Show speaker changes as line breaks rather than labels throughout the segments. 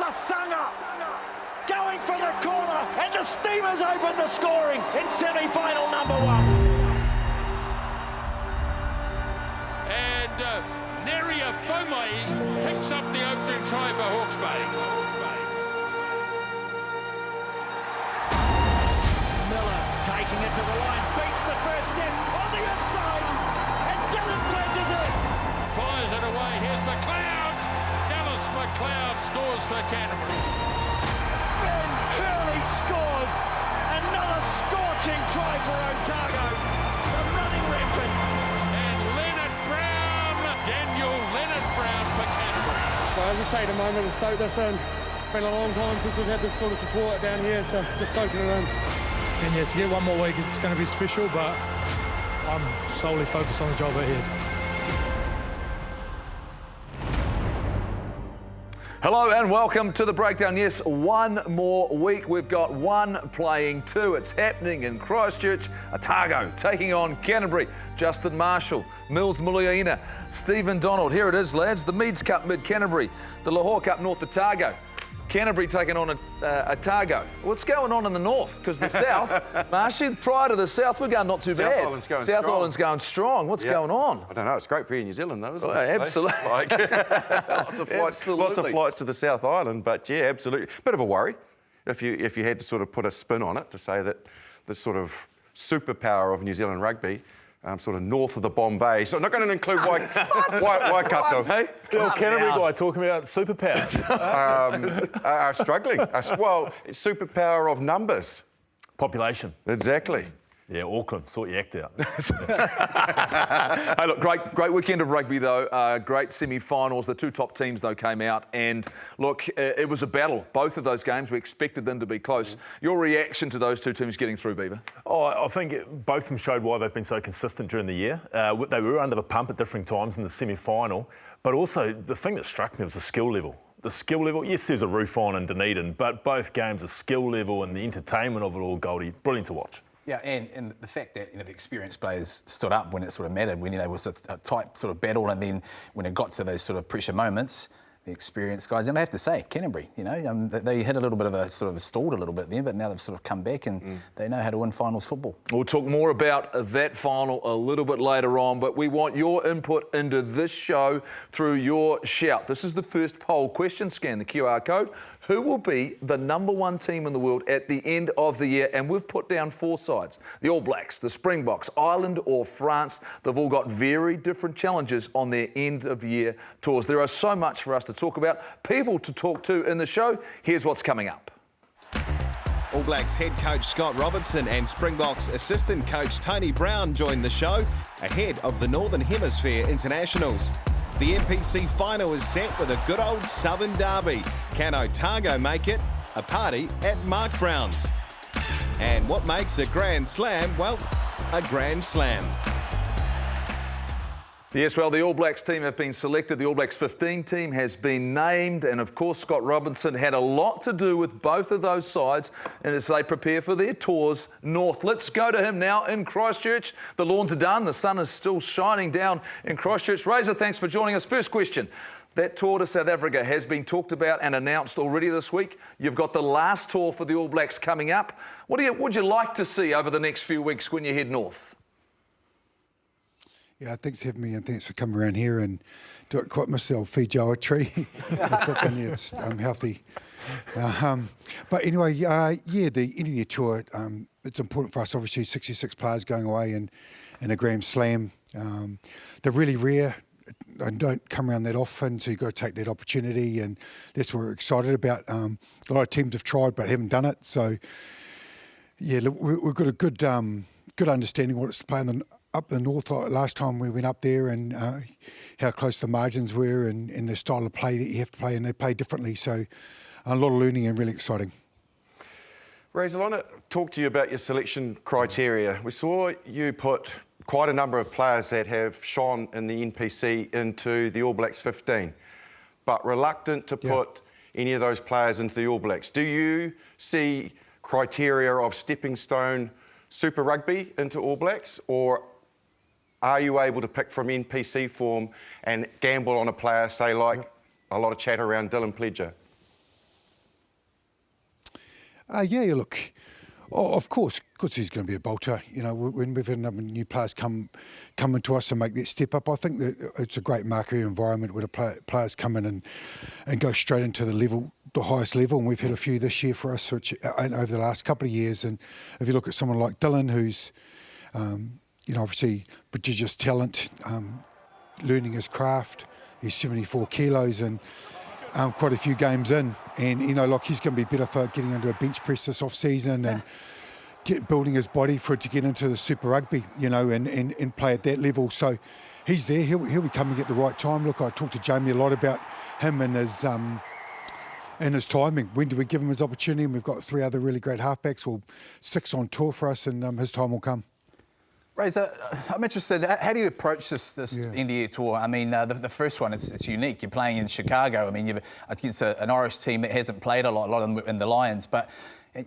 Lasanga going for the corner, and the Steamers open the scoring in semi-final number 1.
And Neria Fomai picks up the opening try for Hawke's Bay.
Miller taking it to the line, beats the first step on the inside, and Dylan pledges it.
Fires it away. Here's McLeod. Dallas McLeod scores for Canterbury.
Ben Hurley scores. Another scorching try for Otago. The running rampant.
And Leonard Brown. Daniel Leonard Brown for Canterbury.
So I just take a moment to soak this in. It's been a long time since we've had this sort of support down here, so just soaking it in.
And yeah, to get one more week, it's going to be special, but I'm solely focused on the job ahead.
Hello and welcome to the breakdown. Yes, one more week. We've got one playing two. It's happening in Christchurch. Otago taking on Canterbury. Justin Marshall, Mills Muliaina, Stephen Donald. Here it is, lads. The Meads Cup mid-Canterbury. The Lahore Cup North Otago. Canterbury taking on Otago. What's going on in the north? Because the south, Marshy, prior to the south, we're going not too bad.
South Island's going
South
strong.
Island's going strong. What's going on?
I don't know. It's great for you in New Zealand, though, isn't it?
Absolutely.
Like, lots of flights to the South Island, but yeah, absolutely. Bit of a worry if you had to sort of put a spin on it to say that the sort of superpower of New Zealand rugby. Sort of north of the Bombay. So I'm not going to include Waikato.
Hey?
The old Canterbury guy talking about superpowers.
Are struggling. Well, it's superpower of numbers.
Population.
Exactly.
Yeah, Auckland, sort your act out.
Hey, look, great weekend of rugby, though. Great semi-finals. The two top teams, though, came out. And, look, it was a battle. Both of those games, we expected them to be close. Your reaction to those two teams getting through, Beaver?
Oh, I think both of them showed why they've been so consistent during the year. They were under the pump at different times in the semi-final. But also, the thing that struck me was the skill level. The skill level, yes, there's a roof on in Dunedin, but both games, the skill level and the entertainment of it all, Goldie, brilliant to watch.
Yeah, and the fact that the experienced players stood up when it sort of mattered, when it was a tight sort of battle, and then when it got to those sort of pressure moments, the experienced guys, and I have to say, Canterbury, they hit a little bit of a sort of stalled a little bit then, but now they've sort of come back and they know how to win finals football.
We'll talk more about that final a little bit later on, but we want your input into this show through your shout. This is the first poll question. Scan the QR code. Who will be the number one team in the world at the end of the year? And we've put down four sides. The All Blacks, the Springboks, Ireland or France. They've all got very different challenges on their end-of-year tours. There are so much for us to talk about, people to talk to in the show. Here's what's coming up.
All Blacks head coach Scott Robertson and Springboks assistant coach Tony Brown joined the show ahead of the Northern Hemisphere Internationals. The NPC final is set with a good old Southern derby. Can Otago make it? A party at Mark Brown's. And what makes a Grand Slam? Well, a Grand Slam.
Yes, well, the All Blacks team have been selected. The All Blacks 15 team has been named. And, of course, Scott Robertson had a lot to do with both of those sides and as they prepare for their tours north. Let's go to him now in Christchurch. The lawns are done. The sun is still shining down in Christchurch. Razor, thanks for joining us. First question. That tour to South Africa has been talked about and announced already this week. You've got the last tour for the All Blacks coming up. What would you like to see over the next few weeks when you head north?
Yeah, thanks for having me and thanks for coming around here and do it quite myself, feed Joe a tree. It's healthy. But anyway, the end of the tour, it's important for us, obviously, 66 players going away in a Grand Slam. They're really rare and don't come around that often, so you've got to take that opportunity, and that's what we're excited about. A lot of teams have tried but haven't done it, so yeah, we've got a good understanding of what it's to play up the north. Like last time we went up there, and how close the margins were, and the style of play that you have to play, and they play differently. So a lot of learning and really exciting.
Razor, I want to talk to you about your selection criteria. We saw you put quite a number of players that have shone in the NPC into the All Blacks 15, but reluctant to put any of those players into the All Blacks. Do you see criteria of stepping stone Super Rugby into All Blacks, or are you able to pick from NPC form and gamble on a player, say, like a lot of chat around Dylan Pledger?
Yeah, look, of course he's going to be a bolter. You know, when we've had a number of new players come into us and make that step up, I think that it's a great marquee environment where the players come in and go straight into the highest level. And we've had a few this year for us, which over the last couple of years. And if you look at someone like Dylan, who's obviously prodigious talent, learning his craft. He's 74 kilos and quite a few games in. And, he's going to be better for getting under a bench press this off-season and building his body for it to get into the Super Rugby, and play at that level. So he's there. He'll be coming at the right time. Look, I talked to Jamie a lot about him and his timing. When do we give him his opportunity? And we've got 3 other really great halfbacks, 6 on tour for us, and his time will come.
Razor, I'm interested, how do you approach this India tour? I mean, the first one, it's unique. You're playing in Chicago. I mean, I think it's an Irish team that hasn't played a lot of them in the Lions, but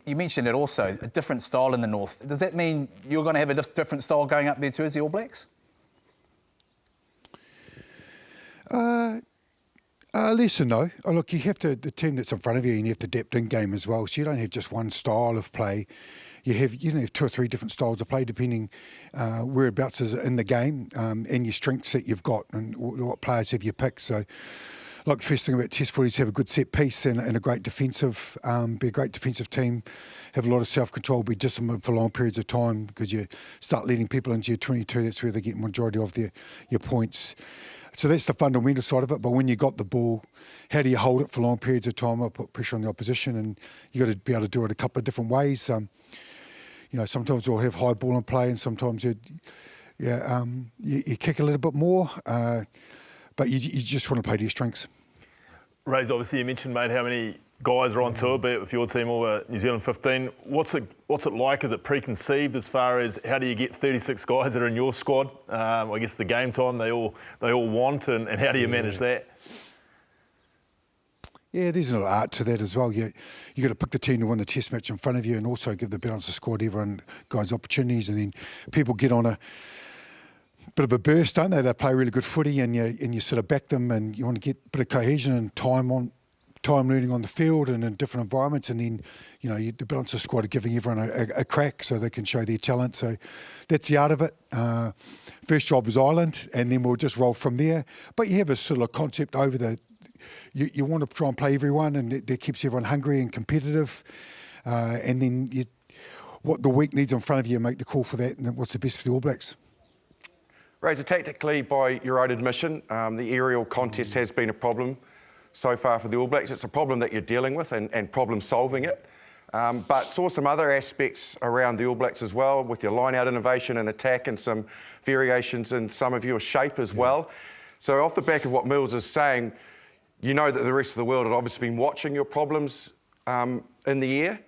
you mentioned it also, a different style in the north. Does that mean you're going to have a different style going up there too as the All Blacks?
Yes and no. Look, you have to, the team that's in front of you, and you have to adapt in game as well. So you don't have just one style of play. You have 2 or 3 different styles of play depending whereabouts is in the game and your strengths that you've got and what players have you picked. So, like the first thing about Test footy is have a good set piece and a great defensive, be a great defensive team, have a lot of self-control, be disciplined for long periods of time because you start leading people into your 22, that's where they get majority of your points. So that's the fundamental side of it. But when you got the ball, how do you hold it for long periods of time? I'll put pressure on the opposition, and you got to be able to do it a couple of different ways. Sometimes we'll have high ball in play, and sometimes you kick a little bit more. But you just want to play to your strengths.
Ray, obviously you mentioned, mate, how many guys are on tour, be it with your team or New Zealand 15. What's it like? Is it preconceived as far as how do you get 36 guys that are in your squad? I guess the game time they all want, and how do you manage that?
Yeah, there's a lot of art to that as well. You got to pick the team to win the test match in front of you, and also give the balance of squad, everyone guys opportunities, and then people get on a bit of a burst, don't they? They play really good footy, and you sort of back them, and you want to get a bit of cohesion and time learning on the field and in different environments, and then the balance of squad are giving everyone a crack so they can show their talent. So that's the art of it. First job is Ireland, and then we'll just roll from there. But you have a sort of concept over the. You want to try and play everyone, and that keeps everyone hungry and competitive. And then what the week needs in front of you, make the call for that, and what's the best for the All Blacks.
Razor, tactically, by your own admission, the aerial contest has been a problem so far for the All Blacks. It's a problem that you're dealing with and problem solving it. But saw some other aspects around the All Blacks as well, with your line-out innovation and attack, and some variations in some of your shape as well. So off the back of what Mills is saying, you know that the rest of the world had obviously been watching your problems in the air.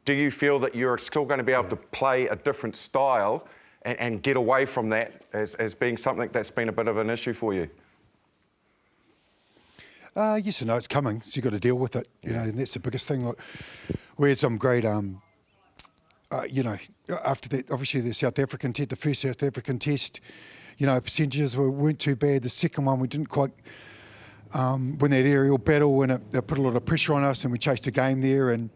Do you feel that you're still going to be able to play a different style and get away from that as being something that's been a bit of an issue for you?
Yes and no, it's coming, so you've got to deal with it, and that's the biggest thing. Like, we had some great, after that, obviously the South African test, the first South African test, percentages weren't too bad. The second one, we didn't quite win that aerial battle, and it put a lot of pressure on us, and we chased a game there, and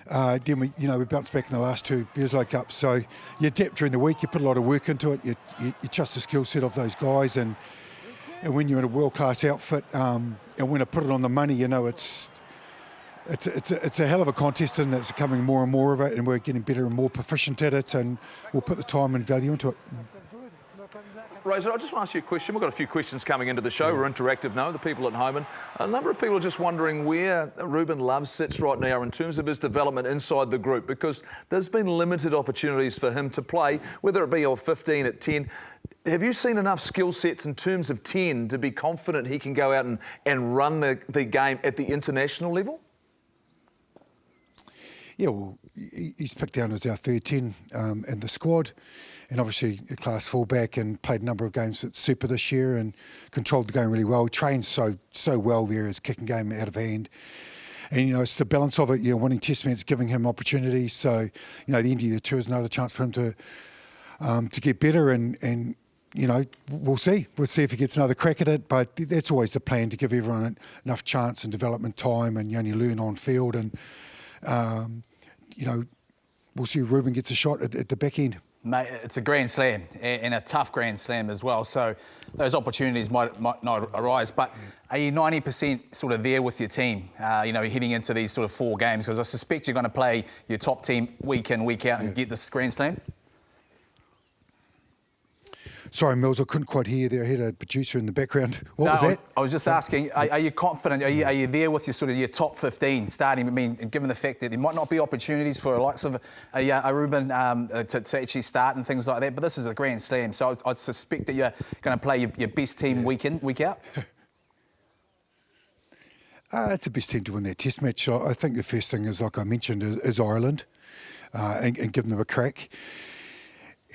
then we bounced back in the last 2 Bearslow Cups. So you adapt during the week, you put a lot of work into it, you trust the skill set of those guys, and when you're in a world-class outfit, and when I put it on the money, it's a hell of a contest, and it's becoming more and more of it, and we're getting better and more proficient at it, and we'll put the time and value into it.
Razor, I just want to ask you a question. We've got a few questions coming into the show. We're interactive now, the people at home, and a number of people are just wondering where Ruben Love sits right now in terms of his development inside the group, because there's been limited opportunities for him to play, whether it be at 15, at 10. Have you seen enough skill sets in terms of 10 to be confident he can go out and run the game at the international level?
Yeah, well, he's picked down as our third 10 in the squad, and obviously a class fullback, and played a number of games at Super this year and controlled the game really well. He trains so well there, his kicking game out of hand. And, it's the balance of it, winning test matches, giving him opportunities. So, the India tour is another chance for him to get better, and we'll see. We'll see if he gets another crack at it, but that's always the plan, to give everyone enough chance and development time, and you only learn on field, and you know, we'll see if Ruben gets a shot at the back end.
Mate, it's a Grand Slam and a tough Grand Slam as well. So those opportunities might not arise. But are you 90% sort of there with your team, you know, heading into these sort of 4 games? Because I suspect you're going to play your top team week in, week out and get this Grand Slam.
Sorry, Mills, I couldn't quite hear there. I had a producer in the background. What was that?
I was just asking, are you confident? Are you there with your sort of your top 15 starting? I mean, given the fact that there might not be opportunities for the likes of a Ruben to actually start and things like that, but this is a Grand Slam, so I'd suspect that you're going to play your best team week in, week out.
It's the best team to win that Test match. I think the first thing is, like I mentioned, is Ireland, and giving them a crack.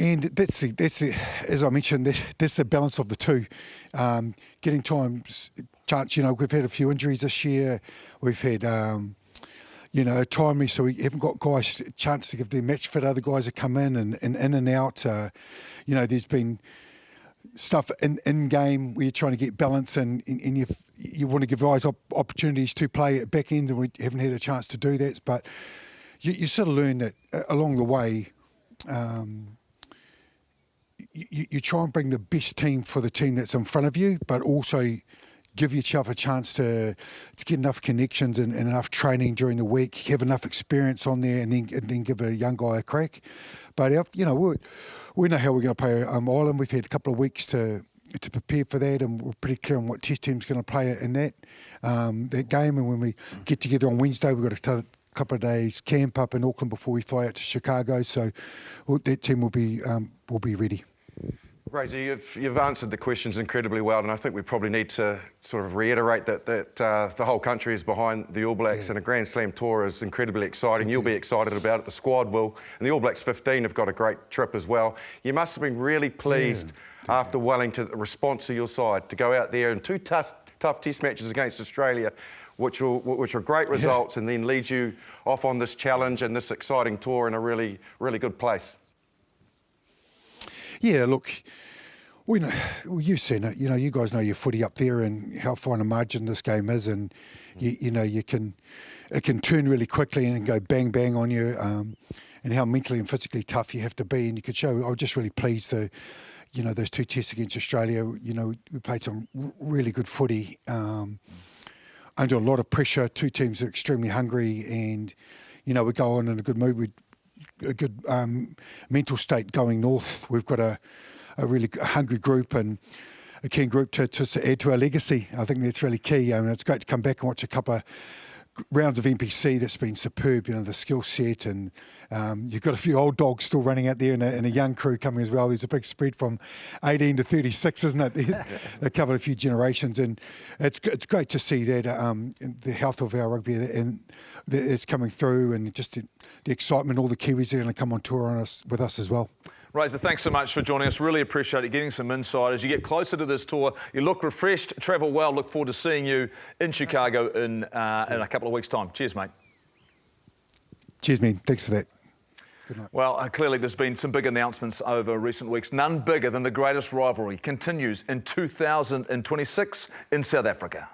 And that's as I mentioned, that's the balance of the two. Getting chance, you know, we've had a few injuries this year. We've had, you know, timely, so we haven't got guys a chance to give their match fit. Other guys have come in and out. You know, there's been stuff in game where you're trying to get balance and you want to give guys opportunities to play at back end, and we haven't had a chance to do that. But you sort of learn that along the way. You try and bring the best team for the team that's in front of you, but also give yourself a chance to get enough connections and enough training during the week, have enough experience on there, and then give a young guy a crack. But you know, we know how we're going to play Ireland. We've had a couple of weeks to prepare for that, and we're pretty clear on what Test team's going to play in that game. And when we get together on Wednesday, we've got a couple of days camp up in Auckland before we fly out to Chicago. So that team will be ready.
Razor, you've answered the questions incredibly well, and I think we probably need to sort of reiterate that the whole country is behind the All Blacks, and a Grand Slam tour is incredibly exciting. You'll be excited about it, the squad will, and the All Blacks 15 have got a great trip as well. You must have been really pleased after Wellington, the response of your side, to go out there in 2 tough Test matches against Australia, which are great results, and then lead you off on this challenge and this exciting tour in a really, really good place.
Yeah, look, we know, you've seen it. You know, you guys know your footy up there and how fine a margin this game is, and you know it can turn really quickly and go bang bang on you, and how mentally and physically tough you have to be. And you could show. I was just really pleased to, you know, those 2 tests against Australia. You know, we played some really good footy under a lot of pressure. 2 teams are extremely hungry, and you know we go on in a good mood. A good mental state going north. We've got a really hungry group and a keen group to add to our legacy. I think that's really key. I mean, it's great to come back and watch a couple of rounds of NPC that's been superb, you know, the skill set, and you've got a few old dogs still running out there and a young crew coming as well. There's a big spread from 18 to 36, isn't it? They covered a few generations, and it's great to see that the health of our rugby and it's coming through, and just the excitement. All the Kiwis are going to come on tour with us as well.
Razor, thanks so much for joining us. Really appreciate it, getting some insight. As you get closer to this tour, you look refreshed, travel well. Look forward to seeing you in Chicago in a couple of weeks' time. Cheers, mate.
Cheers, man. Thanks for that. Good night.
Well, clearly there's been some big announcements over recent weeks. None bigger than the greatest rivalry continues in 2026 in South Africa.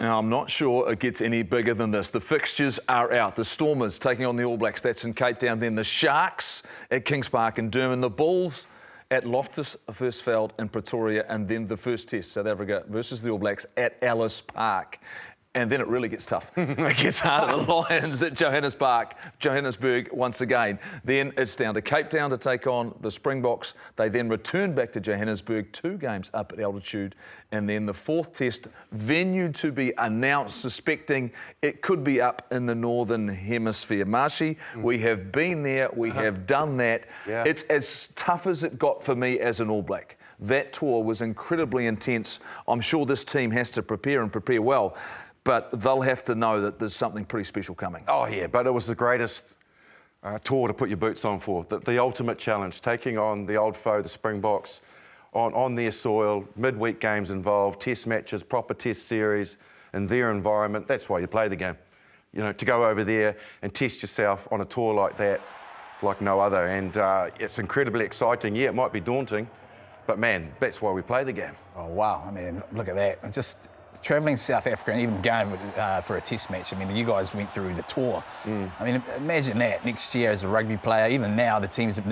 Now, I'm not sure it gets any bigger than this. The fixtures are out. The Stormers taking on the All Blacks. That's in Cape Town. Then the Sharks at Kings Park in Durban. The Bulls at Loftus Versfeld in Pretoria. And then the first test, South Africa versus the All Blacks at Ellis Park. And then it really gets tough. It gets harder. The Lions at Johannesburg once again. Then it's down to Cape Town to take on the Springboks. They then return back to Johannesburg, 2 games up at altitude. And then the 4th test, venue to be announced, suspecting it could be up in the Northern Hemisphere. Marshy, we have been there, we have done that.
Yeah.
It's as tough as it got for me as an All Black. That tour was incredibly intense. I'm sure this team has to prepare and prepare well. But they'll have to know that there's something pretty special coming.
Oh, yeah, but it was the greatest tour to put your boots on for. The ultimate challenge, taking on the old foe, the Springboks, on their soil, midweek games involved, test matches, proper test series, in their environment. That's why you play the game. You know, to go over there and test yourself on a tour like that, like no other. And it's incredibly exciting. Yeah, it might be daunting, but man, that's why we play the game.
Oh, wow. I mean, look at that. Just travelling to South Africa and even going for a test match. I mean, you guys went through the tour. I mean, imagine that next year as a rugby player. Even now, the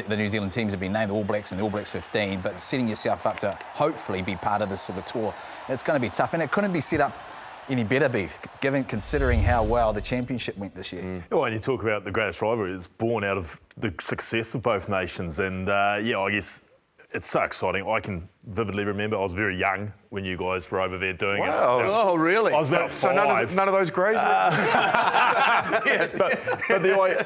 New Zealand teams have been named the All Blacks and the All Blacks 15, but setting yourself up to hopefully be part of this sort of tour, it's going to be tough. And it couldn't be set up any better, Beef, considering how well the championship went this year.
Well, when you talk about the greatest rivalry, it's born out of the success of both nations. And, yeah, I guess it's so exciting. I can vividly remember I was very young when you guys were over there doing it.
Oh, really?
I was about 5.
So none of those greys?
Yeah, but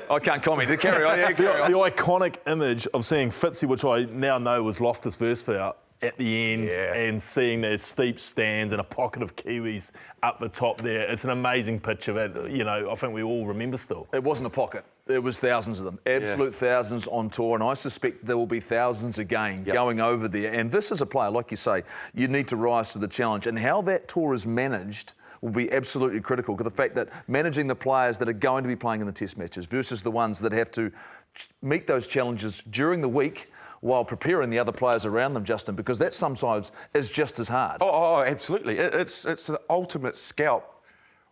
I can't comment. Carry on. Yeah, carry on.
The iconic image of seeing Fitzy, which I now know was Loftus Versfeld, at the end, and seeing those steep stands and a pocket of Kiwis up the top there. It's an amazing picture that, you know, I think we all remember still.
It wasn't a pocket. It was thousands of them. Absolute thousands on tour, and I suspect there will be thousands again going over there. And this is a player, like you say, you need to rise to the challenge. And how that tour is managed will be absolutely critical, because the fact that managing the players that are going to be playing in the test matches versus the ones that have to meet those challenges during the week while preparing the other players around them, Justin, because that sometimes is just as hard.
Oh, absolutely. It's the ultimate scalp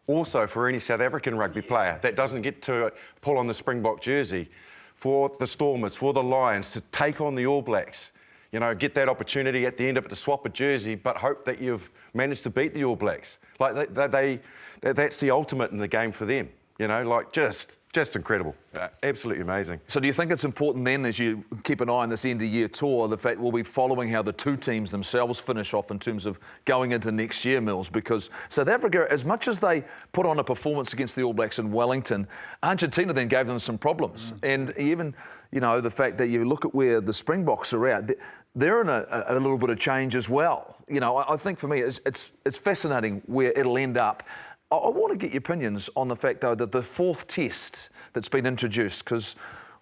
also for any South African rugby player that doesn't get to pull on the Springbok jersey, for the Stormers, for the Lions, to take on the All Blacks. You know, get that opportunity at the end of it to swap a jersey, but hope that you've managed to beat the All Blacks. Like, that's the ultimate in the game for them. You know, like, just incredible. Absolutely amazing.
So do you think it's important then, as you keep an eye on this end-of-year tour, the fact we'll be following how the 2 teams themselves finish off in terms of going into next year, Mills? Because South Africa, as much as they put on a performance against the All Blacks in Wellington, Argentina then gave them some problems. And even, you know, the fact that you look at where the Springboks are at, they're in a little bit of change as well. You know, I think for me, it's fascinating where it'll end up. I want to get your opinions on the fact, though, that the 4th test that's been introduced, because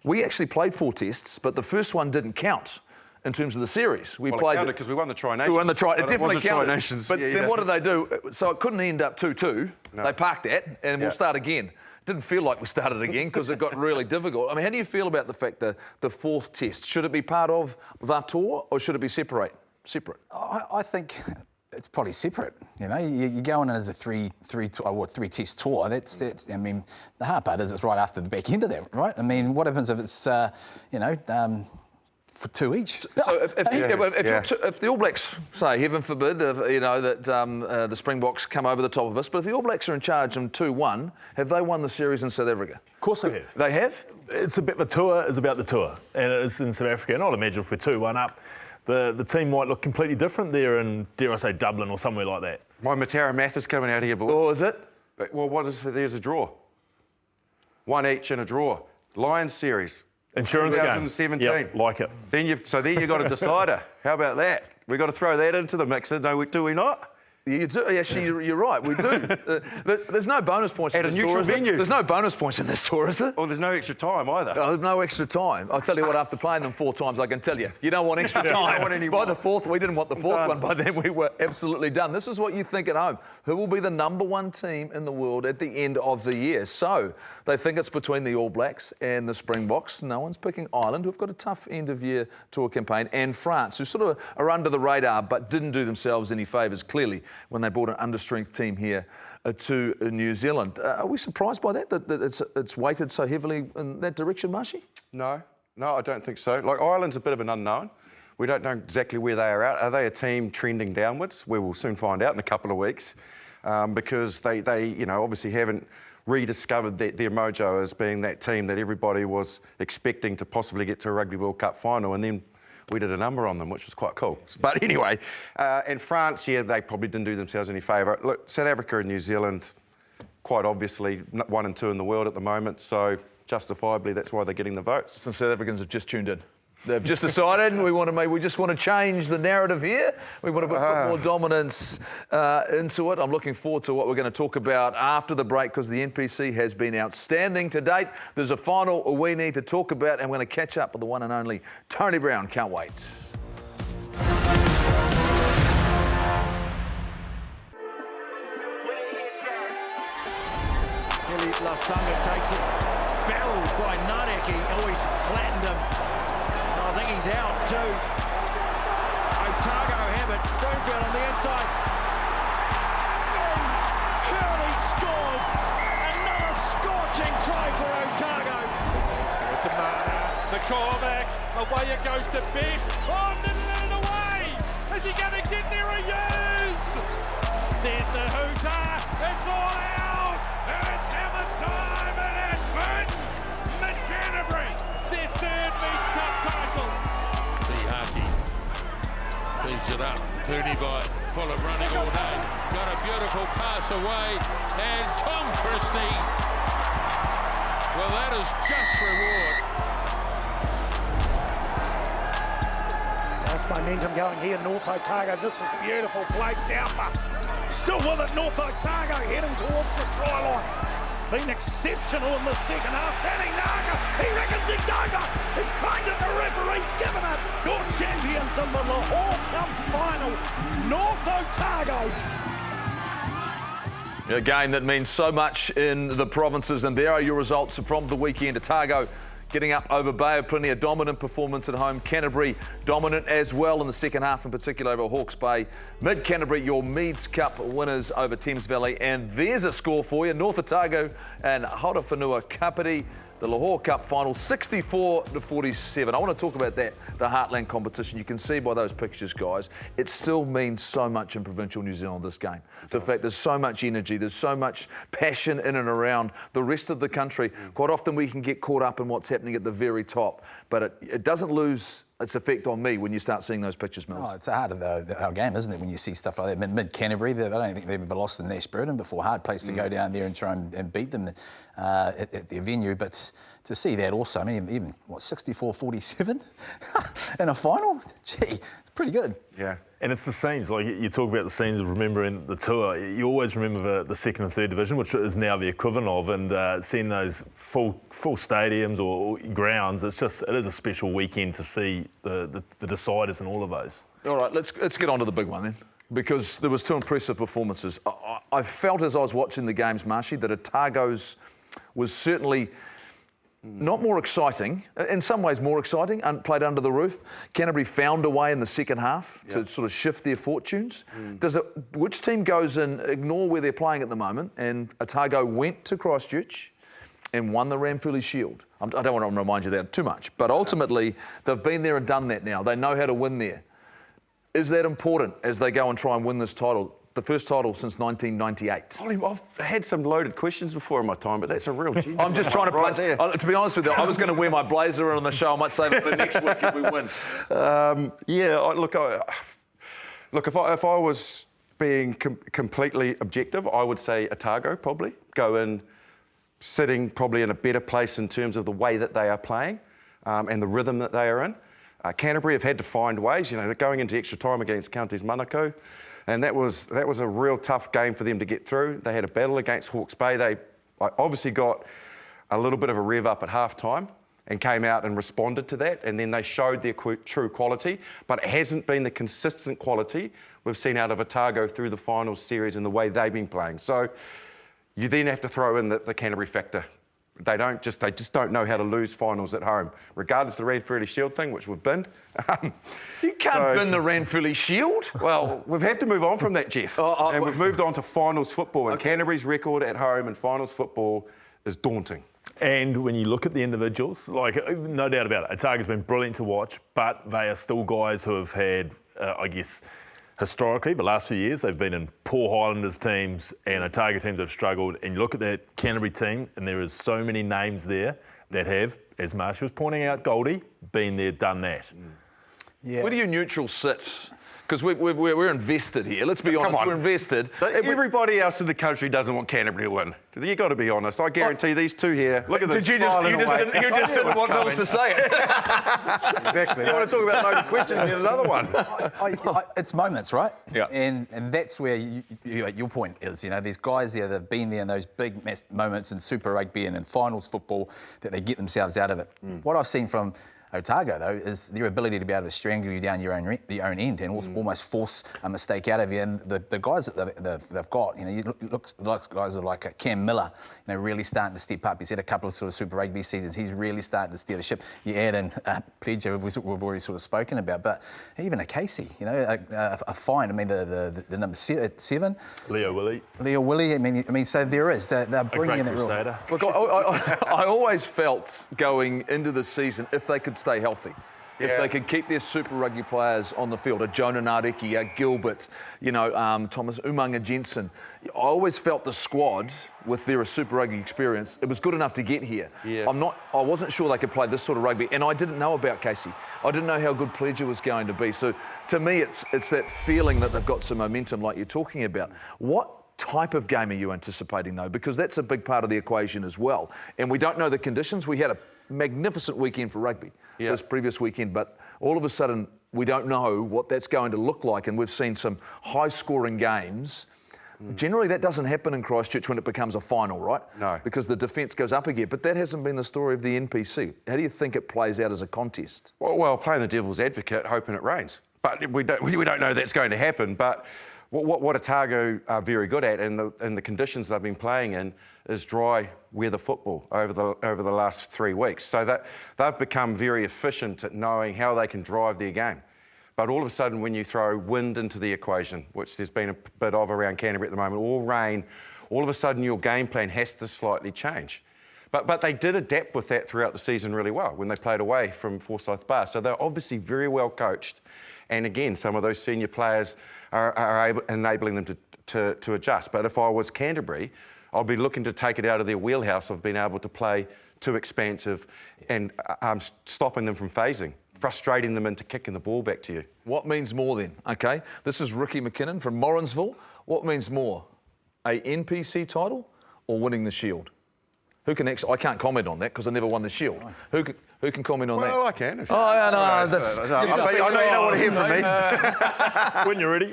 we actually played 4 tests, but the first one didn't count in terms of the series.
It counted because we won the Tri-Nations.
We won the Tri-Nations. It definitely counted.
Tri-Nations.
But then what did they do? So it couldn't end up 2-2. No. They parked that, and we'll start again. It didn't feel like we started again because it got really difficult. I mean, how do you feel about the fact that the 4th test, should it be part of the tour or should it be separate?
I think it's probably separate. You know, you're going in as a three-test tour. That's. I mean, the hard part is it's right after the back end of that, right? I mean, what happens if it's, for 2 each?
So if the All Blacks, say, heaven forbid, that the Springboks come over the top of us, but if the All Blacks are in charge in 2-1, have they won the series in South Africa?
Of course they have.
They have?
It's about the tour, and it is in South Africa. And I'd imagine if we're 2-1 up, the team might look completely different there in, dare I say, Dublin or somewhere like that.
My Matara math is coming out here, boys.
Oh, is it?
Well, there's a draw. 1 each and a draw. Lions series.
Insurance game.
2017.
Yep, like it.
Then you've got a decider. How about that? We've got to throw that into the mixer, do we not?
You do. Actually, you're right. We do. There's no bonus points in this tour, is there? There's no bonus points in this tour, is there?
Well, there's no extra time either.
Oh, there's no extra time. I'll tell you what, after playing them 4 times, I can tell you, you don't want extra time.
You don't want any
by
more.
the 4th, we didn't want the 4th one. By then, we were absolutely done. This is what you think at home. Who will be the #1 team in the world at the end of the year? So they think it's between the All Blacks and the Springboks. No one's picking Ireland, who've got a tough end-of-year tour campaign, and France, who sort of are under the radar but didn't do themselves any favours, clearly, when they brought an understrength team here to New Zealand. Are we surprised by that it's weighted so heavily in that direction, Marshy?
No, I don't think so. Like, Ireland's a bit of an unknown. We don't know exactly where they are at. Are they a team trending downwards? We will soon find out in a couple of weeks, because they obviously haven't rediscovered their mojo as being that team that everybody was expecting to possibly get to a Rugby World Cup final, and then we did a number on them, which was quite cool. But anyway, and France, yeah, they probably didn't do themselves any favour. Look, South Africa and New Zealand, quite obviously 1 and 2 in the world at the moment, so justifiably that's why they're getting the votes.
Some South Africans have just tuned in. They've just decided we just want to change the narrative here. We want to put more dominance into it. I'm looking forward to what we're going to talk about after the break, because the NPC has been outstanding to date. There's a final we need to talk about, and we're going to catch up with the one and only Tony Brown. Can't wait.
Kelly Lasanga takes it. Barreled by Nadek. He always flattened him. I think he's out too. Otago have it. Broomfield on the inside. And Hurley scores. Another scorching try for Otago.
McCormack, away it goes to Best. Oh, it away! Is he going to get there? He is! There's the hooter. It's all out. It's hammer time, and it's Canterbury, their third Meats Cup title. Haki feeds it up. Pooney by full of running all day. Got a beautiful pass away, and Tom Christie. Well, that is just reward.
Nice momentum going here, North Otago. This is beautiful play. Taufa still with it. North Otago heading towards the try line. Been exceptional in the second half. Danny Naga, he reckons it's over. He's claimed it, the referee's given it. Your champions in the Lahore Cup final, North Otago.
A game that means so much in the provinces, and there are your results from the weekend. Otago getting up over Bay, plenty of dominant performance at home. Canterbury dominant as well in the second half, in particular over Hawke's Bay. Mid-Canterbury, your Meads Cup winners over Thames Valley. And there's a score for you. North Otago and Haurawhenua Kapiti. The Lahore Cup final, 64-47. I want to talk about that, the Heartland competition. You can see by those pictures, guys, it still means so much in provincial New Zealand, this game. The fact there's so much energy, there's so much passion in and around the rest of the country. Quite often we can get caught up in what's happening at the very top, but it doesn't lose its effect on me when you start seeing those pictures, Mel.
Oh, it's a heart of our game, isn't it, when you see stuff like that. Mid-Canterbury, I don't think they've ever lost in their spirit, and before hard place to go down there and try and beat them at their venue. But to see that also, I mean, even, 64-47 in a final? Gee, it's pretty good.
Yeah.
And it's the scenes, like you talk about the scenes of remembering the tour. You always remember the second and third division, which is now the equivalent of, and seeing those full stadiums or grounds. It is a special weekend to see the deciders in all of those.
All right, let's get on to the big one then, because there was two impressive performances. I felt as I was watching the games, Marshy, that Otago's was certainly not more exciting, in some ways more exciting, played under the roof. Canterbury found a way in the second half to sort of shift their fortunes. Which team goes and ignore where they're playing at the moment? And Otago went to Christchurch and won the Ramfuli Shield. I don't want to remind you of that too much, but ultimately they've been there and done that now. They know how to win there. Is that important as they go and try and win this title? The first title since 1998.
I've had some loaded questions before in my time, but that's a real genius.
I'm just trying to punch. To be honest with you, I was going to wear my blazer on the show. I might save it for next week if we win.
Look, if I was being completely objective, I would say Otago probably go in sitting probably in a better place in terms of the way that they are playing and the rhythm that they are in. Canterbury have had to find ways. They're going into extra time against Counties Manukau. And that was a real tough game for them to get through. They had a battle against Hawke's Bay. They obviously got a little bit of a rev up at half-time and came out and responded to that, and then they showed their true quality, but it hasn't been the consistent quality we've seen out of Otago through the finals series and the way they've been playing. So you then have to throw in the Canterbury factor They just don't know how to lose finals at home, regardless of the Ranfurly Shield thing, which we've binned.
You can't bin the Ranfurly Shield.
Well, we've had to move on from that, Jeff. And we've moved on to finals football. And Canterbury's record at home in finals football is daunting.
And when you look at the individuals, like, no doubt about it, Otago's been brilliant to watch, but they are still guys who have had, I guess, historically, the last few years, they've been in poor Highlanders teams and Otago teams have struggled. And you look at that Canterbury team, and there is so many names there that have, as Marsha was pointing out, Goldie, been there, done that.
Yeah. Where do you neutrals sit? Because we're invested here. Let's be honest, we're invested.
Everybody else in the country doesn't want Canterbury to win. You've got to be honest. I guarantee these two here. Look at them.
You just didn't want Mills to say it.
Exactly. You want to talk about loaded questions? Here's another one.
It's moments, right?
Yeah.
And that's where your point is. You know, these guys there that have been there in those big moments in Super Rugby and in finals football that they get themselves out of it. What I've seen from Otago, though, is their ability to be able to strangle you down your own end and almost force a mistake out of you. And the guys that they've got, you know, you look like guys like Cam Miller, you know, really starting to step up. He's had a couple of sort of Super Rugby seasons. He's really starting to steer the ship. You add in Pledger, we've already sort of spoken about, but even a Casey, you know, a fine. I mean, the number 7, Leo Willie. I mean, so there is. They're bringing in that real.
Look, I always felt going into the season, if they could stay healthy, if they could keep their Super Rugby players on the field, Jonah Nareki, Gilbert, you know, Thomas Umanga Jensen, I always felt the squad with their Super Rugby experience, it was good enough to get here.
Yeah.
I wasn't sure they could play this sort of rugby, and I didn't know about Casey. I didn't know how good Pledger was going to be. So to me, it's that feeling that they've got some momentum, like you're talking about. What type of game are you anticipating, though? Because that's a big part of the equation as well. And we don't know the conditions. We had a magnificent weekend for rugby this previous weekend, but all of a sudden we don't know what that's going to look like, and we've seen some high-scoring games. Generally, that doesn't happen in Christchurch when it becomes a final, right?
No.
Because the defence goes up again, but that hasn't been the story of the NPC. How do you think it plays out as a contest?
Well, playing the devil's advocate, hoping it rains. But we don't know that's going to happen, but what Otago are very good at, and the conditions they've been playing in, is dry weather football over the last 3 weeks. So that they've become very efficient at knowing how they can drive their game. But all of a sudden, when you throw wind into the equation, which there's been a bit of around Canterbury at the moment, or rain, all of a sudden your game plan has to slightly change. But they did adapt with that throughout the season really well when they played away from Forsyth Bar. So they're obviously very well coached. And again, some of those senior players are enabling them to adjust. But if I was Canterbury, I'd be looking to take it out of their wheelhouse of being able to play too expansive and stopping them from phasing, frustrating them into kicking the ball back to you.
What means more then? Okay, this is Ricky McKinnon from Morrinsville. What means more, a NPC title or winning the Shield? Who can actually? I can't comment on that because I never won the Shield. Who can comment on that?
Well, I can. If
I know
you don't want to hear from me.
When you're ready.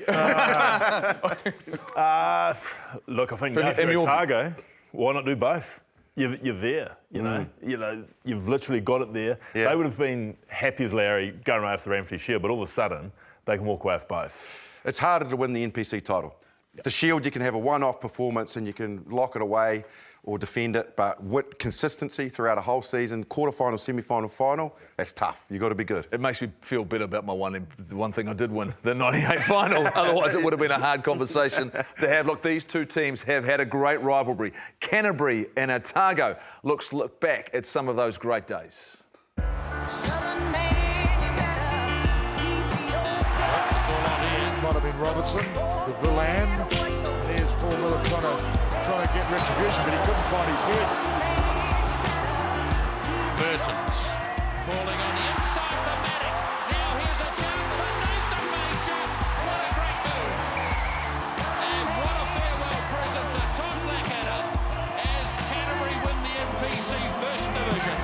Look, I think if you're Otago, why not do both? You're there, you know. You've literally got it there.
Yeah.
They would have been happy as Larry going away for the Ranfurly Shield, but all of a sudden they can walk away with both.
It's harder to win the NPC title. The Shield, you can have a one-off performance and you can lock it away or defend it, but with consistency throughout a whole season, quarterfinal, semi-final, final, that's tough. You've got to be good.
It makes me feel better about the one thing I did win, the 98 final. Otherwise, it would have been a hard conversation to have. Look, these two teams have had a great rivalry. Canterbury and Otago. Let's look back at some of those great days.
It's all on here. Might have been Robertson, the villain. There's Paul Miller trying to get retribution, but he couldn't find his head. Mertens falling on the inside for Maddock. Now here's a chance for Nathan Major. What a great move. And what a farewell present to Tom Blackadder as Canterbury win the NPC First Division.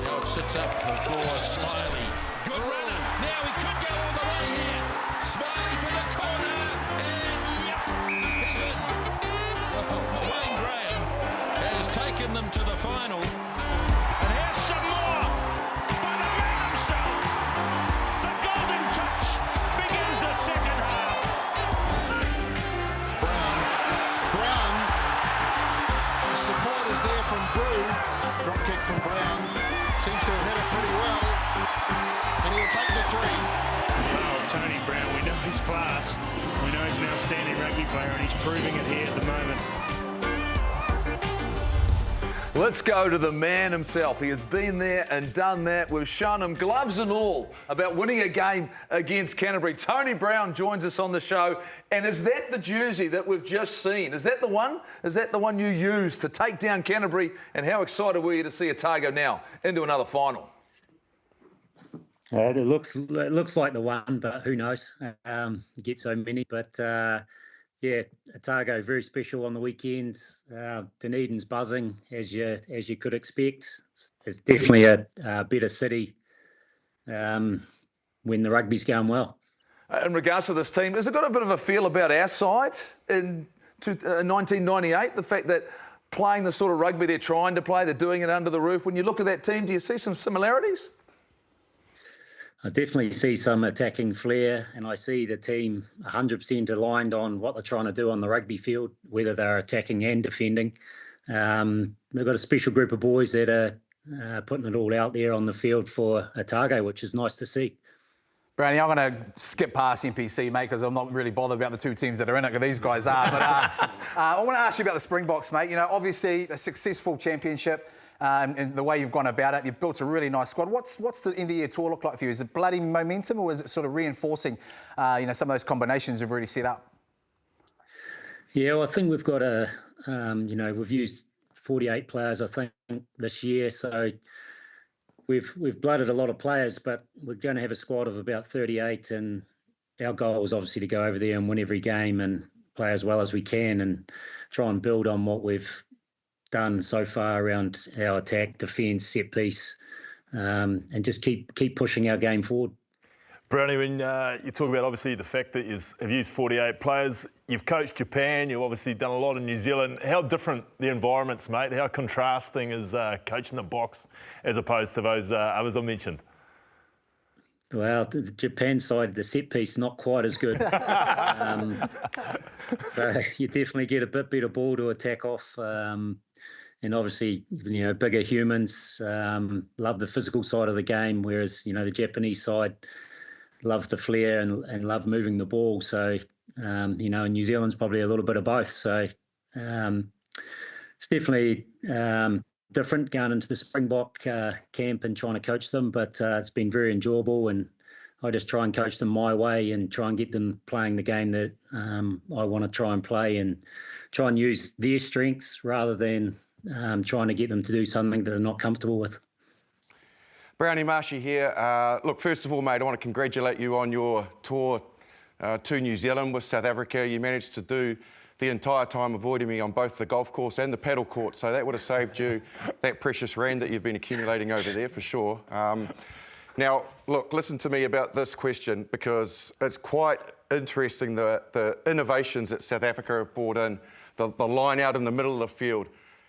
Now it sits up for Smiley. Good runner. Now he could go all the way here. Smiley for the corner. And yep, he's in. Wayne Graham has taken them to the final. And here's some more. By the man himself. The golden touch begins the second half. Brown. The support is there from
We know he's an outstanding rugby player and he's proving it here at the moment.
Let's go to the man himself. He has been there and done that. We've shown him gloves and all about winning a game against Canterbury. Tony Brown joins us on the show. And is that the jersey that we've just seen? Is that the one? Is that the one you used to take down Canterbury? And how excited were you to see Otago now into another final?
It looks like the one, but who knows? You get so many. But yeah, Otago very special on the weekend. Dunedin's buzzing as you could expect. It's definitely a better city when the rugby's going well.
In regards to this team, has it got a bit of a feel about our side in 1998? The fact that playing the sort of rugby they're trying to play, they're doing it under the roof. When you look at that team, do you see some similarities?
I definitely see some attacking flair, and I see the team 100% aligned on what they're trying to do on the rugby field, whether they're attacking and defending. They've got a special group of boys that are putting it all out there on the field for Otago, which is nice to see.
Brownie, I'm going to skip past NPC, mate, because I'm not really bothered about the two teams that are in it, because these guys are. But I want to ask you about the Springboks, mate. You know, obviously a successful championship. And the way you've gone about it, you've built a really nice squad. What's the end of year tour look like for you? Is it bloody momentum, or is it sort of reinforcing, some of those combinations you've already set up?
Yeah, well, I think we've got we've used 48 players, I think, this year. So we've blooded a lot of players, but we're going to have a squad of about 38. And our goal is obviously to go over there and win every game and play as well as we can and try and build on what we've done so far around our attack, defence, set piece, and just keep pushing our game forward.
Brownie, when you talk about obviously the fact that you've used 48 players, you've coached Japan, you've obviously done a lot in New Zealand. How different the environments, mate? How contrasting is coaching the box as opposed to those others I mentioned?
Well, the Japan side, the set piece, not quite as good. So you definitely get a bit better ball to attack off. And obviously, bigger humans love the physical side of the game, whereas, the Japanese side love the flair and love moving the ball. So, and New Zealand's probably a little bit of both. So it's definitely different going into the Springbok camp and trying to coach them, but it's been very enjoyable, and I just try and coach them my way and try and get them playing the game that I want to try and play, and try and use their strengths rather than trying to get them to do something that they're not comfortable with.
Brownie Marshy here. Look, first of all, mate, I want to congratulate you on your tour to New Zealand with South Africa. You managed to do the entire time avoiding me on both the golf course and the paddle court, so that would have saved you that precious rand that you've been accumulating over there for sure. Now, look, listen to me about this question, because it's quite interesting, the innovations that South Africa have brought in, the line out in the middle of the field.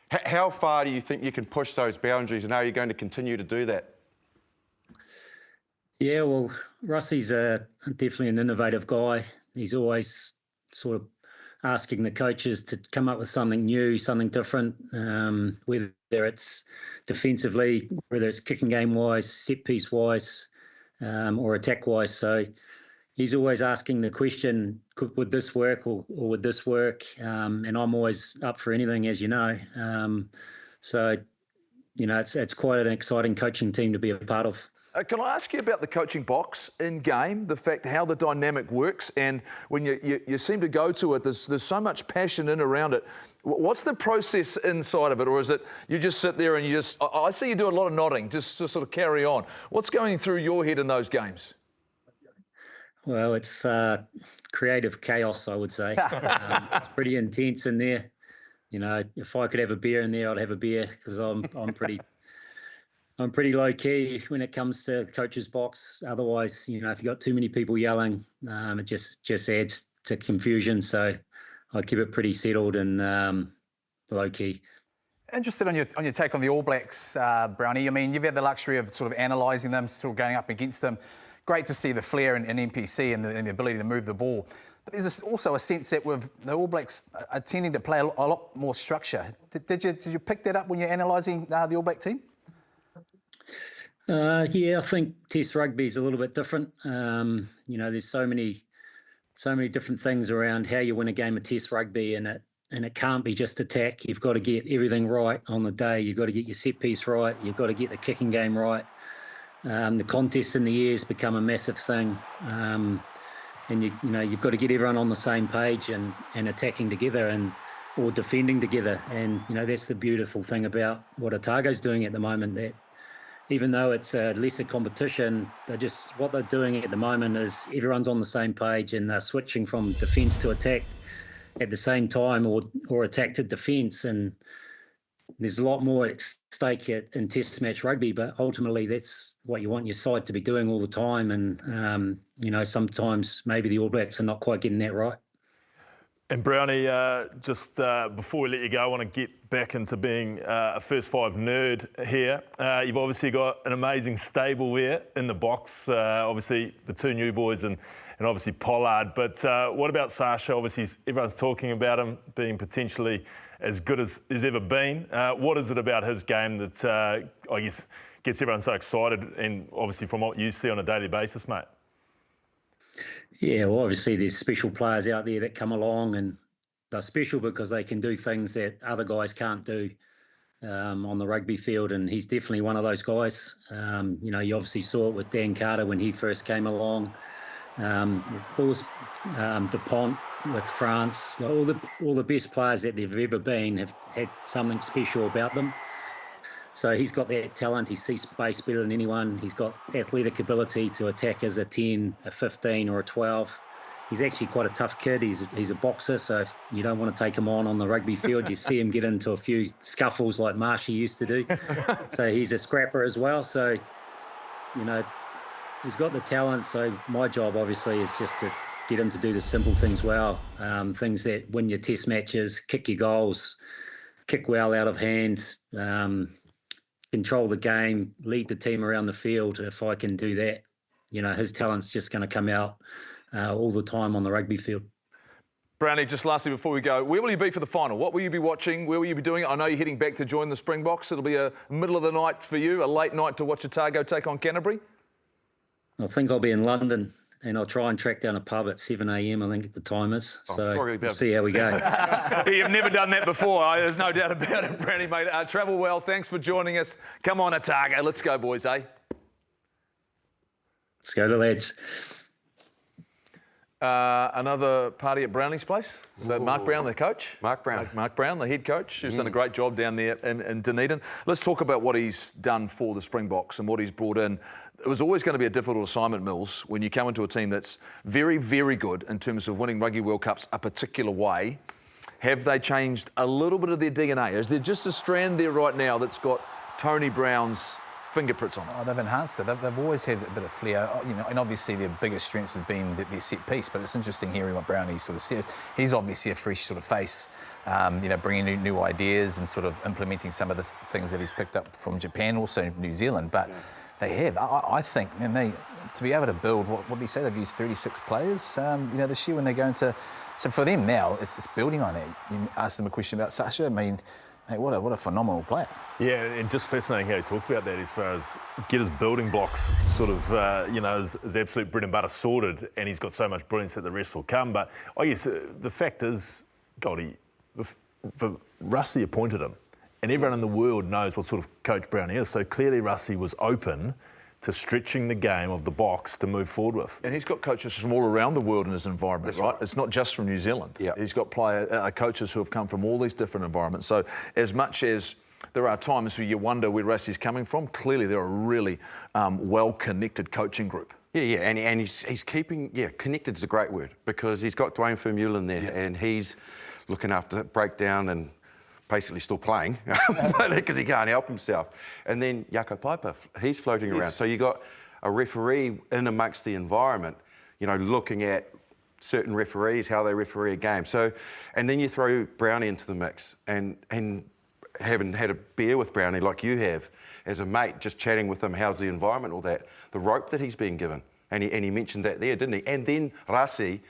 How far do you think you can push those boundaries, and how are you going to continue to do that?
Yeah, well, Russie's definitely an innovative guy. He's always sort of asking the coaches to come up with something new, something different, whether it's defensively, whether it's kicking game-wise, set-piece-wise, or attack-wise. So he's always asking the question, would this work or would this work? And I'm always up for anything, as you know. So, it's quite an exciting coaching team to be a part of.
Can I ask you about the coaching box in game, the fact how the dynamic works, and when you seem to go to it, there's so much passion in around it. What's the process inside of it, or is it you just sit there and I see you do a lot of nodding, just to sort of carry on. What's going through your head in those games?
Well, it's creative chaos, I would say. It's pretty intense in there. If I could have a beer in there, I'd have a beer, because I'm pretty low key when it comes to the coach's box. Otherwise, if you've got too many people yelling, it just adds to confusion. So I keep it pretty settled and low key.
Interested on your take on the All Blacks, Brownie. I mean, you've had the luxury of sort of analysing them, sort of going up against them. Great to see the flair in NPC and the ability to move the ball. But there's also a sense that the All Blacks are tending to play a lot more structure. Did you pick that up when you're analysing the All Black team?
Yeah, I think Test rugby is a little bit different. There's so many so many different things around how you win a game of Test rugby, and it can't be just attack. You've got to get everything right on the day. You've got to get your set piece right. You've got to get the kicking game right. The contests in the air has become a massive thing, and you've got to get everyone on the same page and attacking together or defending together. And that's the beautiful thing about what Otago's doing at the moment. That even though it's a lesser competition, what they're doing at the moment is everyone's on the same page and they're switching from defence to attack at the same time, or attack to defence. And there's a lot more at stake in Test match rugby, but ultimately that's what you want your side to be doing all the time. And sometimes maybe the All Blacks are not quite getting that right.
And Brownie, just before we let you go, I want to get back into being a first five nerd here. You've obviously got an amazing stable there in the box. Obviously, the two new boys and obviously Pollard. But what about Sasha? Obviously, everyone's talking about him being potentially as good as he's ever been. What is it about his game that, I guess, gets everyone so excited, and obviously from what you see on a daily basis, mate?
Yeah, well, obviously there's special players out there that come along, and they're special because they can do things that other guys can't do on the rugby field, and he's definitely one of those guys. You obviously saw it with Dan Carter when he first came along. Of course, Dupont with France, all the best players that they've ever been have had something special about them. So he's got that talent. He sees space better than anyone. He's got athletic ability to attack as a 10, a 15 or a 12. He's actually quite a tough kid. He's a boxer, so if you don't want to take him on the rugby field, you see him get into a few scuffles like Marshy used to do. So he's a scrapper as well. So, he's got the talent. So my job, obviously, is just to get him to do the simple things well, things that win your Test matches, kick your goals, kick well out of hand, control the game, lead the team around the field. If I can do that, his talent's just going to come out all the time on the rugby field.
Brownie, just lastly before we go, where will you be for the final? What will you be watching? Where will you be doing? I know you're heading back to join the Springboks. It'll be a middle of the night for you, a late night to watch Otago take on Canterbury.
I think I'll be in London, and I'll try and track down a pub at 7 a.m, I think the time is. So we'll see how we go.
You've never done that before. There's no doubt about it, Brownie, mate. Travel well. Thanks for joining us. Come on, Otago. Let's go, boys, eh?
Let's go, the lads.
Another party at Brownie's place. Mark Brown, the coach.
Mark Brown,
the head coach, who's done a great job down there in Dunedin. Let's talk about what he's done for the Springboks and what he's brought in. It was always going to be a difficult assignment, Mills, when you come into a team that's very, very good in terms of winning Rugby World Cups a particular way. Have they changed a little bit of their DNA? Is there just a strand there right now that's got Tony Brown's fingerprints on it?
Oh, they've enhanced it. They've always had a bit of flair, and obviously their biggest strengths have been their set piece. But it's interesting hearing what Brownie sort of said. He's obviously a fresh sort of face, bringing new ideas and sort of implementing some of the things that he's picked up from Japan, also New Zealand. But they have. I think, to be able to build, what did he say? They've used 36 players, this year when they go into. So for them now, it's building on that. You asked them a question about Sasha. Hey, what a phenomenal player.
Yeah, and just fascinating how he talked about that as far as get his building blocks sort of, his absolute bread and butter sorted, and he's got so much brilliance that the rest will come. But I guess the fact is, Rusty appointed him, and everyone in the world knows what sort of coach Brownie is. So clearly Rusty was open to stretching the game of the box to move forward with.
And he's got coaches from all around the world in his environment, right? It's not just from New Zealand.
Yeah.
He's got coaches who have come from all these different environments. So as much as there are times where you wonder where Rusty's coming from, clearly they're a really well-connected coaching group.
Yeah, and he's keeping, connected is a great word, because he's got Dwayne Vermeulen there, and he's looking after that breakdown and basically still playing, because he can't help himself. And then Jaco Piper, he's floating around. So you got a referee in amongst the environment, looking at certain referees, how they referee a game. So, and then you throw Brownie into the mix, and having had a beer with Brownie like you have, as a mate, just chatting with him, how's the environment, all that, the rope that he's being given. And he mentioned that there, didn't he? And then Rasi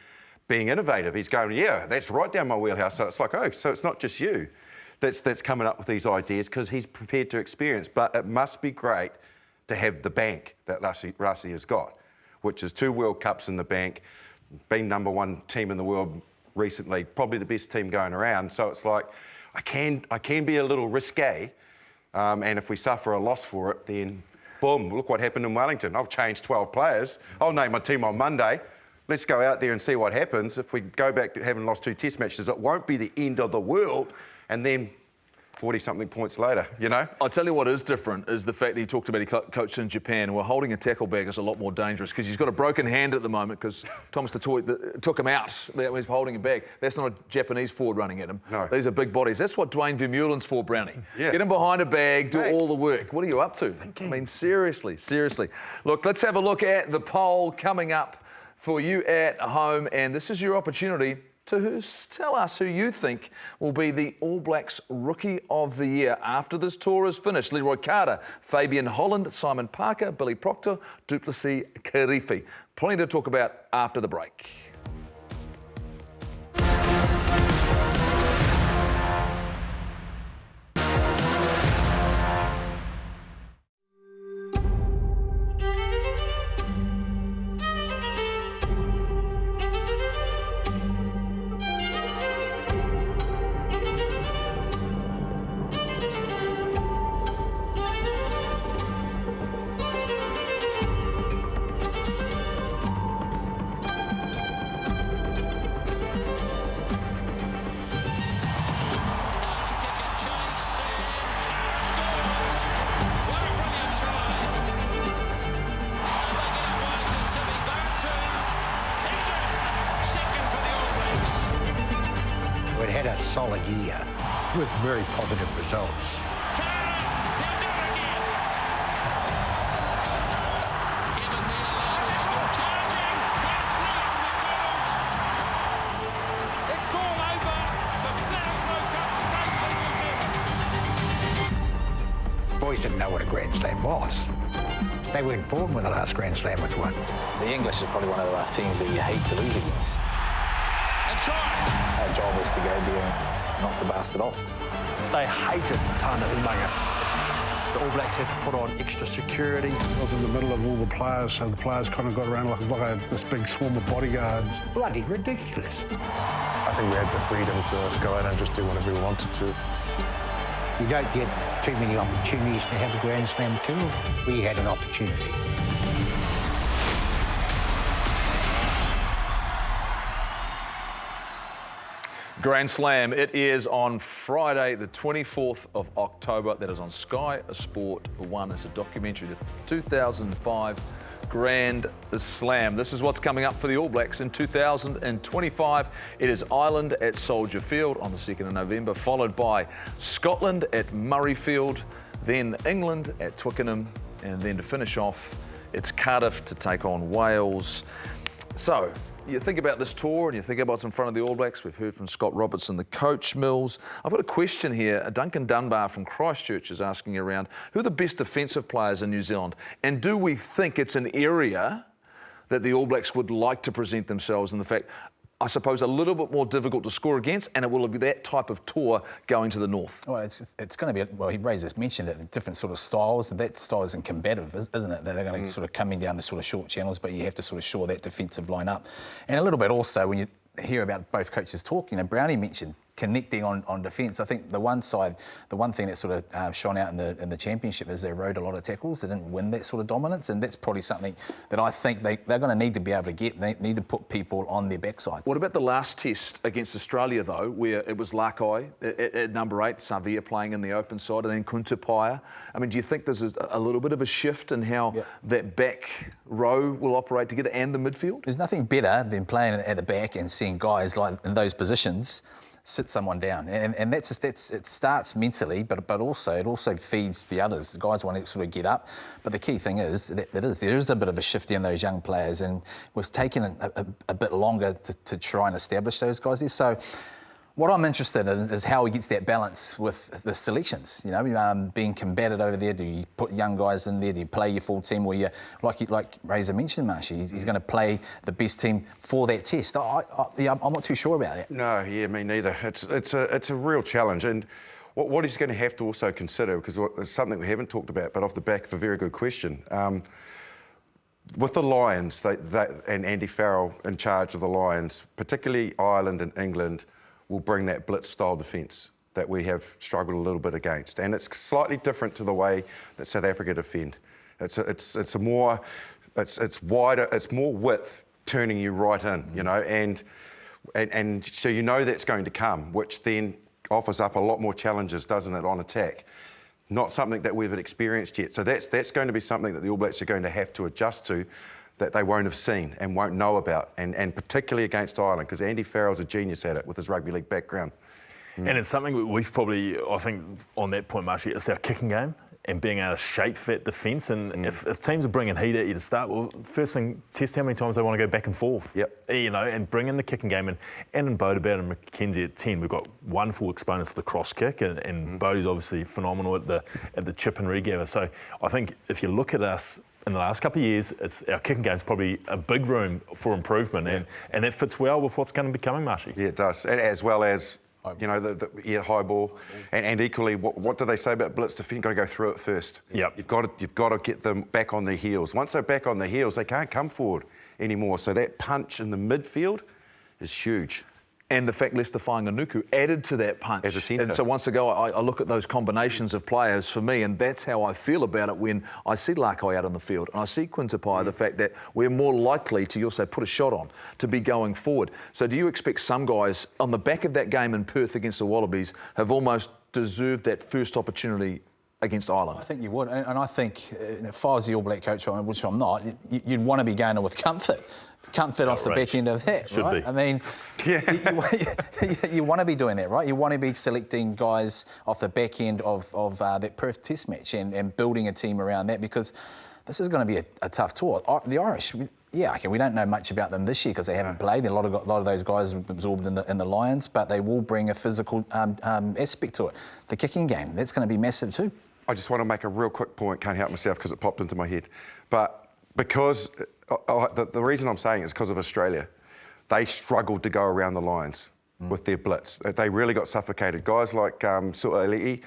being innovative, he's going, yeah, that's right down my wheelhouse. So it's like, oh, so it's not just you that's coming up with these ideas, because he's prepared to experience. But it must be great to have the bank that Rasi has got, which is 2 World Cups in the bank, been #1 team in the world recently, probably the best team going around. So it's like, I can be a little risque, and if we suffer a loss for it, then boom, look what happened in Wellington. I'll change 12 players. I'll name my team on Monday. Let's go out there and see what happens. If we go back to having lost 2 test matches, it won't be the end of the world. And then 40-something points later, you know?
I'll tell you what is different is the fact that he talked about he coached in Japan. Well, holding a tackle bag is a lot more dangerous because he's got a broken hand at the moment because Thomas Tatoi took him out when he's holding a bag. That's not a Japanese forward running at him.
No.
These are big bodies. That's what Dwayne Vermeulen's for, Brownie.
Yeah.
Get him behind a bag, do
Thanks.
all the work. What are you up to? I mean, seriously. Look, let's have a look at the poll coming up for you at home, and this is your opportunity to tell us who you think will be the All Blacks Rookie of the Year after this tour is finished. Leroy Carter, Fabian Holland, Simon Parker, Billy Proctor, Duplessis, Kirifi. Plenty to talk about after the break.
We'd had a solid year with very positive results. Boys didn't know what a Grand Slam was. They weren't born when the last Grand Slam was won.
The English is probably one of the teams that you hate to lose against. Our job was to go there and knock the bastard off.
They hated Tana Umaga. The All Blacks had to put on extra security.
I was in the middle of all the players, so the players kind of got around like this big swarm of bodyguards.
Bloody ridiculous.
I think we had the freedom to go out and just do whatever we wanted to.
You don't get too many opportunities to have a Grand Slam tour. We had an opportunity.
Grand Slam, it is on Friday, the 24th of October. That is on Sky Sport 1. It's a documentary, the 2005 Grand Slam. This is what's coming up for the All Blacks in 2025. It is Ireland at Soldier Field on the 2nd of November, followed by Scotland at Murrayfield, then England at Twickenham, and then to finish off, it's Cardiff to take on Wales. So, you think about this tour and you think about what's in front of the All Blacks. We've heard from Scott Robertson, the coach, Mills. I've got a question here. Duncan Dunbar from Christchurch is asking around who are the best defensive players in New Zealand, and do we think it's an area that the All Blacks would like to present themselves in? The fact, I suppose, a little bit more difficult to score against, and it will be that type of tour going to the north.
Well, it's going to be, well, he mentioned it, different sort of styles, and that style isn't combative, isn't it? They're going to sort of coming down the sort of short channels, but you have to sort of shore that defensive line up. And a little bit also, when you hear about both coaches talking, Brownie mentioned connecting on defence. I think the one thing that sort of shone out in the championship is they rode a lot of tackles. They didn't win that sort of dominance, and that's probably something that I think they're going to need to be able to get. They need to put people on their backsides.
What about the last test against Australia, though, where it was Lakai at number 8, Savia playing in the open side, and then Kuntapaya? I mean, do you think there's a little bit of a shift in how that back row will operate together and the midfield?
There's nothing better than playing at the back and seeing guys like in those positions sit someone down, and it starts mentally, but also it also feeds the others. The guys want to sort of get up, but the key thing is that there is a bit of a shift in those young players, and it was taking a bit longer to try and establish those guys there. So what I'm interested in is how he gets that balance with the selections. You know, being combated over there. Do you put young guys in there? Do you play your full team? Or you, like Razor mentioned, Marshy, he's going to play the best team for that test. I'm not too sure about that.
No, me neither. It's a real challenge, and what he's going to have to also consider, because it's something we haven't talked about, but off the back of a very good question. with the Lions, and Andy Farrell in charge of the Lions, particularly Ireland and England, will bring that blitz-style defence that we have struggled a little bit against. And it's slightly different to the way that South Africa defend. It's wider, it's more width turning you right in, you know, and so you know that's going to come, which then offers up a lot more challenges, doesn't it, on attack? Not something that we've experienced yet. So that's going to be something that the All Blacks are going to have to adjust to, that they won't have seen and won't know about, and particularly against Ireland, because Andy Farrell's a genius at it with his rugby league background.
And it's something we've probably, I think, on that point, Marshy, it's our kicking game and being able to shape that defence. And if teams are bringing heat at you to start, well, first thing, test how many times they want to go back and forth.
Yep.
You know, and bring in the kicking game. And in Bodebeer and McKenzie at 10, we've got wonderful exponents of the cross kick, and Bodie's obviously phenomenal at the chip and regather. So I think if you look at us in the last couple of years, our kicking game's probably a big room for improvement, and that fits well with what's going to be coming, Marshy.
Yeah, it does, and as well as, you know, the high ball, and equally, what do they say about blitz defence? You've got to go through it first.
Yep.
You've got to get them back on their heels. Once they're back on their heels, they can't come forward anymore. So that punch in the midfield is huge.
And the fact Leicester Fainga'anuku added to that punch.
As a centre.
And so once ago, I look at those combinations of players for me, and that's how I feel about it when I see Lakai out on the field and I see Quintapai, the fact that we're more likely to, you'll say, put a shot on, to be going forward. So do you expect some guys on the back of that game in Perth against the Wallabies have almost deserved that first opportunity against Ireland?
I think you would, and I think if I was the All Black coach, which I'm not, you'd want to be going with comfort off the back end of that,
Should
right?
be.
I mean, you want to be doing that, right? You want to be selecting guys off the back end of that Perth Test match and building a team around that, because this is going to be a tough tour. The Irish, we don't know much about them this year because they haven't played. A lot of those guys are absorbed in the Lions, but they will bring a physical aspect to it. The kicking game, that's going to be massive too.
I just want to make a real quick point, can't help myself because it popped into my head. But because, the reason I'm saying it is because of Australia. They struggled to go around the Lions with their blitz. They really got suffocated. Guys like Su'ali'i,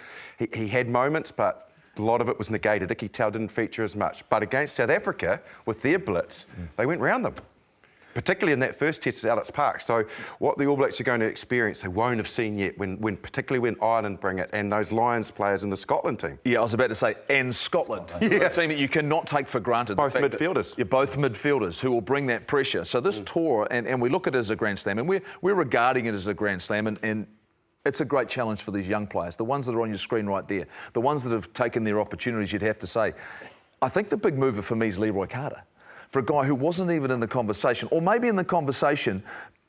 he had moments, but a lot of it was negated. Iki Tau didn't feature as much. But against South Africa, with their blitz, they went round them. Particularly in that first test at Ellis Park. So what the All Blacks are going to experience, they won't have seen yet, particularly when Ireland bring it, and those Lions players in the Scotland team.
Yeah, I was about to say, and Scotland.
Yeah.
A team that you cannot take for granted.
Both midfielders.
You're both midfielders who will bring that pressure. So this tour, and we look at it as a Grand Slam, and we're regarding it as a Grand Slam, and it's a great challenge for these young players, the ones that are on your screen right there, the ones that have taken their opportunities, you'd have to say. I think the big mover for me is Leroy Carter. For a guy who wasn't even in the conversation, or maybe in the conversation,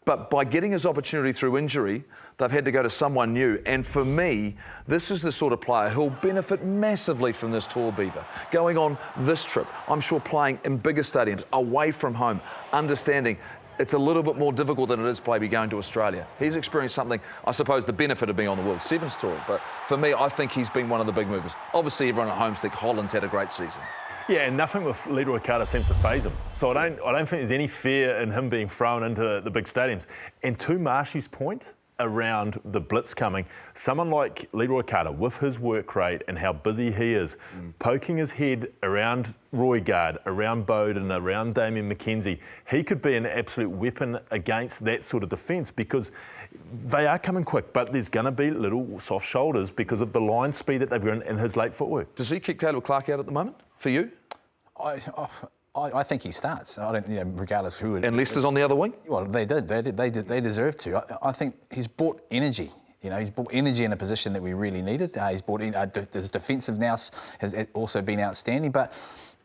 but by getting his opportunity through injury, they've had to go to someone new. And for me, this is the sort of player who'll benefit massively from this tour, Beaver. Going on this trip, I'm sure playing in bigger stadiums, away from home, understanding it's a little bit more difficult than it is maybe going to Australia. He's experienced something, I suppose, the benefit of being on the World Sevens Tour. But for me, I think he's been one of the big movers. Obviously, everyone at home thinks Holland's had a great season.
Yeah, and nothing with Leroy Carter seems to faze him. So I don't think there's any fear in him being thrown into the big stadiums. And to Marshy's point around the blitz coming, someone like Leroy Carter, with his work rate and how busy he is, poking his head around Roygaard, around Bowden, around Damien McKenzie, he could be an absolute weapon against that sort of defence, because they are coming quick, but there's going to be little soft shoulders because of the line speed that they've got in his late footwork. Does he keep Caleb Clark out at the moment, for you?
I think he starts. I don't, regardless who it is.
And Leicester's on the other wing?
Well, they did. They deserve to. I think he's brought energy. He's brought energy in a position that we really needed. He's brought in his defensive nous has also been outstanding, but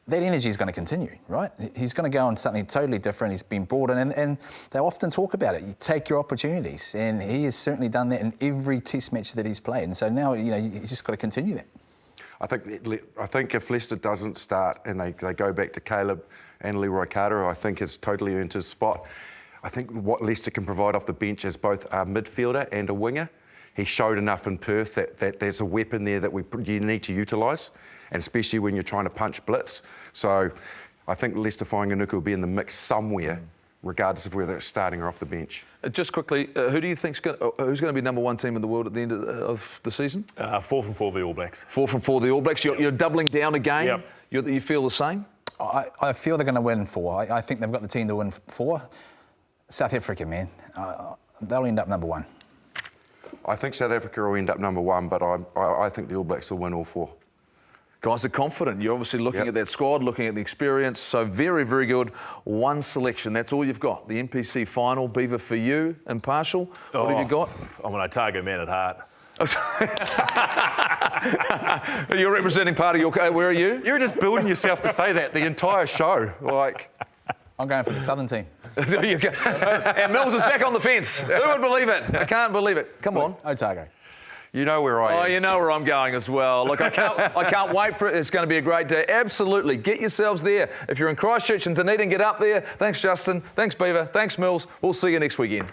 that energy is going to continue, right? He's going to go on something totally different. He's been brought in, and they often talk about it. You take your opportunities, and he has certainly done that in every Test match that he's played. And so now, you just got to continue that.
I think if Leicester doesn't start and they go back to Caleb and Leroy Carter, I think has totally earned his spot. I think what Leicester can provide off the bench as both a midfielder and a winger, he showed enough in Perth that there's a weapon there that you need to utilise, and especially when you're trying to punch blitz. So I think Leicester Fainga'anuku will be in the mix somewhere, regardless of whether it's starting or off the bench.
Just quickly, who do you think's who's going to be number one team in the world at the end of the season?
4 from 4 the All Blacks.
4 from 4 the All Blacks. You're doubling down again.
Yep.
You feel the same?
I feel they're going to win 4. I think they've got the team to win 4. South Africa, man, they'll end up number 1.
I think South Africa will end up number 1, but I think the All Blacks will win all 4.
Guys are confident. You're obviously looking at that squad, looking at the experience. So very, very good. 1 selection. That's all you've got. The NPC final. Beaver, for you, impartial. What have you got?
I'm an Otago man at heart.
You're representing part of your... Where are you?
You were just building yourself to say that the entire show. Like,
I'm going for the Southern team.
And Mills is back on the fence. Who would believe it? I can't believe it. Come on.
Otago.
You know where I am.
Oh, you know where I'm going as well. Look, I can't wait for it. It's going to be a great day. Absolutely. Get yourselves there. If you're in Christchurch and Dunedin, get up there. Thanks, Justin. Thanks, Beaver. Thanks, Mills. We'll see you next weekend.